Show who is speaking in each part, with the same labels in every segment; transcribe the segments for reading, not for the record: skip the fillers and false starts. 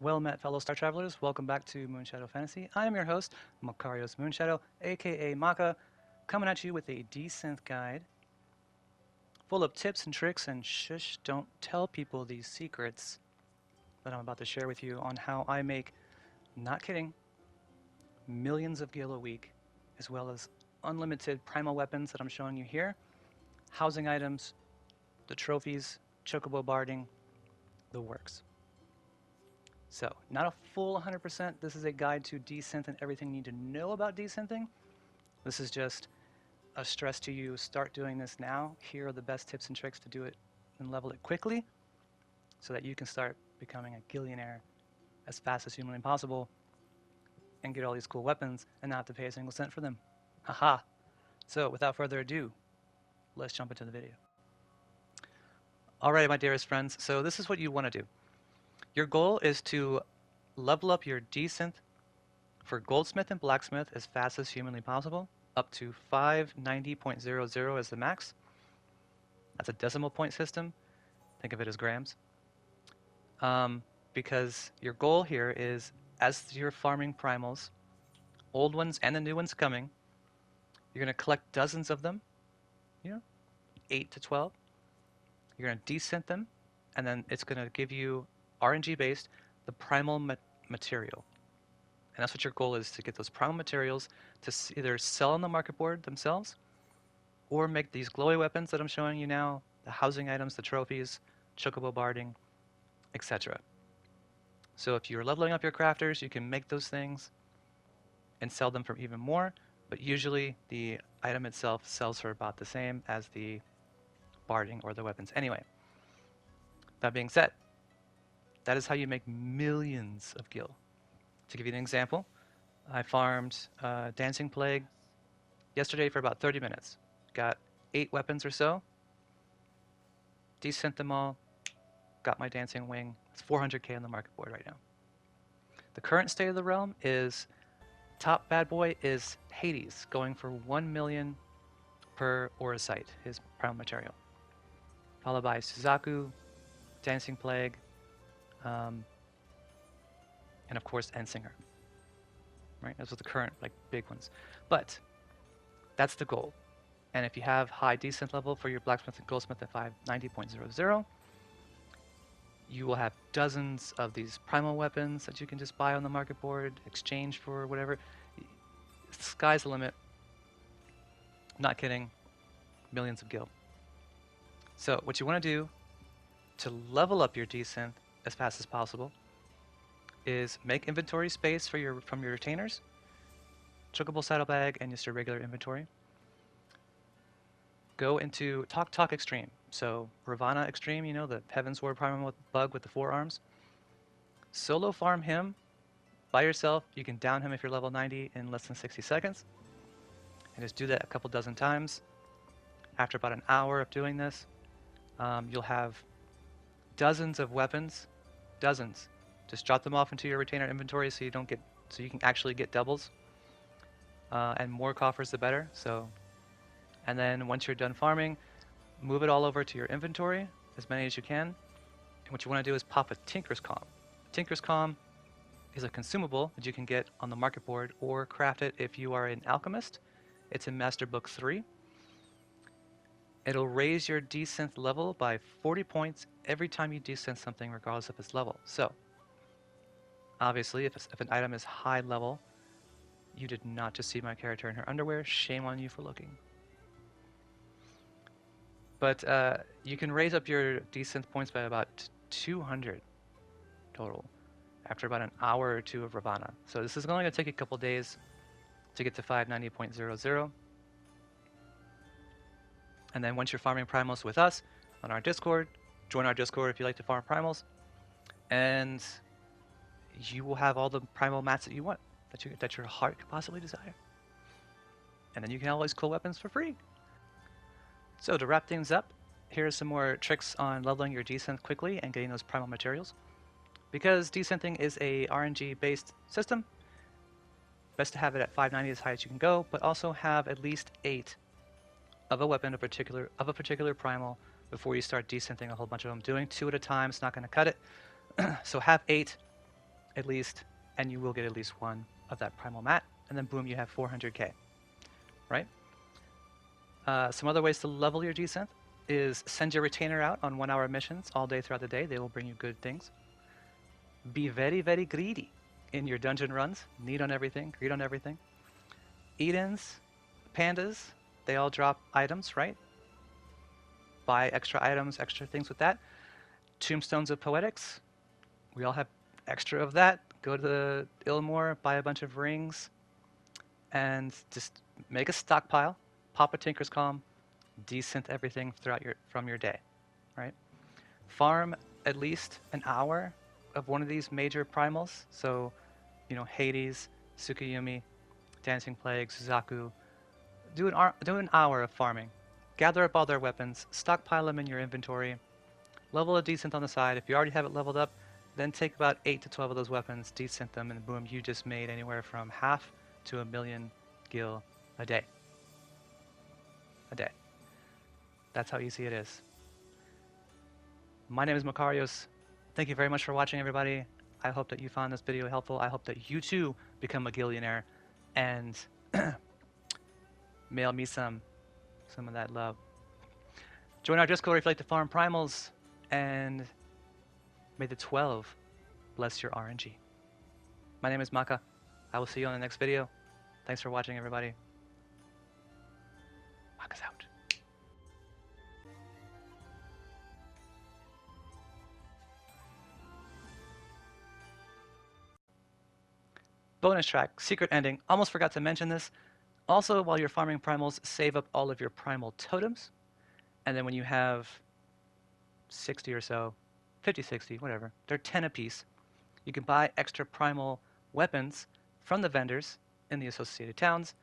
Speaker 1: Well met, fellow Star Travelers. Welcome back to Moonshadow Fantasy. I am your host, Makarios Moonshadow, aka Maka, coming at you with a desynth guide full of tips and tricks and shush, don't tell people these secrets that I'm about to share with you on how I make, not kidding, millions of gil a week, as well as unlimited primal weapons that I'm showing you here, housing items, the trophies, chocobo barding, the works. So, not a full 100%. This is a guide to desynth and everything you need to know about desynthing. This is just a stress to you. Start doing this now. Here are the best tips and tricks to do it and level it quickly so that you can start becoming a Gilionaire as fast as humanly possible and get all these cool weapons and not have to pay a single cent for them. Haha. So, without further ado, let's jump into the video. Alright, my dearest friends, so this is what you want to do. Your goal is to level up your desynth for goldsmith and blacksmith as fast as humanly possible, up to 590.00 as the max. That's a decimal point system. Think of it as grams. Because your goal here is, as you're farming primals, old ones and the new ones coming, you're going to collect dozens of them, 8 to 12. You're going to desynth them, and then it's going to give you RNG based the primal material. And that's what your goal is, to get those primal materials to either sell on the market board themselves or make these glowy weapons that I'm showing you now, the housing items, the trophies, chocobo barding, etc. So if you're leveling up your crafters, you can make those things and sell them for even more, but usually the item itself sells for about the same as the barding or the weapons anyway. That being said, that is how you make millions of gil. To give you an example, I farmed Dancing Plague yesterday for about 30 minutes. Got 8 weapons or so, desynth them all, got my Dancing Wing. It's 400k on the market board right now. The current state of the realm is, top bad boy is Hades, going for 1 million per aura site, his primal material. Followed by Suzaku, Dancing Plague, and of course Endsinger. Right? Those are the current big ones. But that's the goal. And if you have high desynth level for your blacksmith and goldsmith at 590.00, you will have dozens of these primal weapons that you can just buy on the market board, exchange for whatever. Sky's the limit. Not kidding. Millions of gil. So what you want to do to level up your desynth as fast as possible is make inventory space for from your retainers, chocobo saddlebag, and just your regular inventory. Go into Talk Extreme. So Ravana Extreme, the Heavensward primal bug with the 4 arms. Solo farm him by yourself. You can down him if you're level 90 in less than 60 seconds. And just do that a couple dozen times. After about an hour of doing this, you'll have dozens of weapons, dozens. Just drop them off into your retainer inventory so you can actually get doubles. And more coffers the better. And then once you're done farming, move it all over to your inventory, as many as you can. And what you want to do is pop a Tinker's Calm. Tinker's Calm is a consumable that you can get on the market board or craft it if you are an alchemist. It's in Master Book 3. It'll raise your desynth level by 40 points every time you desynth something, regardless of its level. So, obviously, if an item is high level, you did not just see my character in her underwear. Shame on you for looking. But you can raise up your desynth points by about 200 total after about an hour or two of Ravana. So this is only going to take a couple days to get to 590.00. And then once you're farming primals with us on our Discord, join our Discord if you like to farm primals, and you will have all the primal mats that you want, that your heart could possibly desire. And then you can have all these cool weapons for free. So to wrap things up, here are some more tricks on leveling your desynth quickly and getting those primal materials. Because desynthing is a RNG based system, best to have it at 590 as high as you can go, but also have at least 8 of a weapon of a particular primal before you start desynthing a whole bunch of them. Doing 2 at a time is not going to cut it. So have 8 at least, and you will get at least one of that primal mat, and then boom, you have 400k, right? Some other ways to level your desynth is send your retainer out on 1 hour missions all day throughout the day. They will bring you good things. Be very, very greedy in your dungeon runs. Need on everything, greed on everything. Edens, pandas, they all drop items, right? Buy extra items, extra things with that. Tombstones of Poetics, we all have extra of that. Go to Ilmore, buy a bunch of rings, and just make a stockpile. Pop a Tinker's Calm, desynth everything from your day, right? Farm at least an hour of one of these major primals. So, you know, Hades, Tsukiyumi, Dancing Plague, Suzaku. Do an hour of farming. Gather up all their weapons, stockpile them in your inventory, level a desynth on the side. If you already have it leveled up, then take about 8 to 12 of those weapons, desynth them, and boom, you just made anywhere from 1/2 to 1,000,000 gil a day. A day. That's how easy it is. My name is Makarios. Thank you very much for watching, everybody. I hope that you found this video helpful. I hope that you too become a Gilionaire and mail me some of that love. Join our Discord if you like to farm primals, and may the 12 bless your RNG. My name is Maka. I will see you on the next video. Thanks for watching, everybody. Maka's out. Bonus track, secret ending. Almost forgot to mention this. Also, while you're farming primals, save up all of your primal totems. And then when you have 60 or so, 50, 60, whatever, they're 10 apiece. You can buy extra primal weapons from the vendors in the associated towns,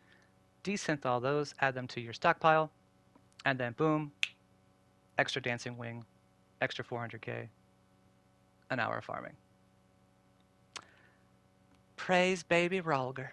Speaker 1: desynth all those, add them to your stockpile, and then boom, extra dancing wing, extra 400k, an hour of farming. Praise baby Rolger.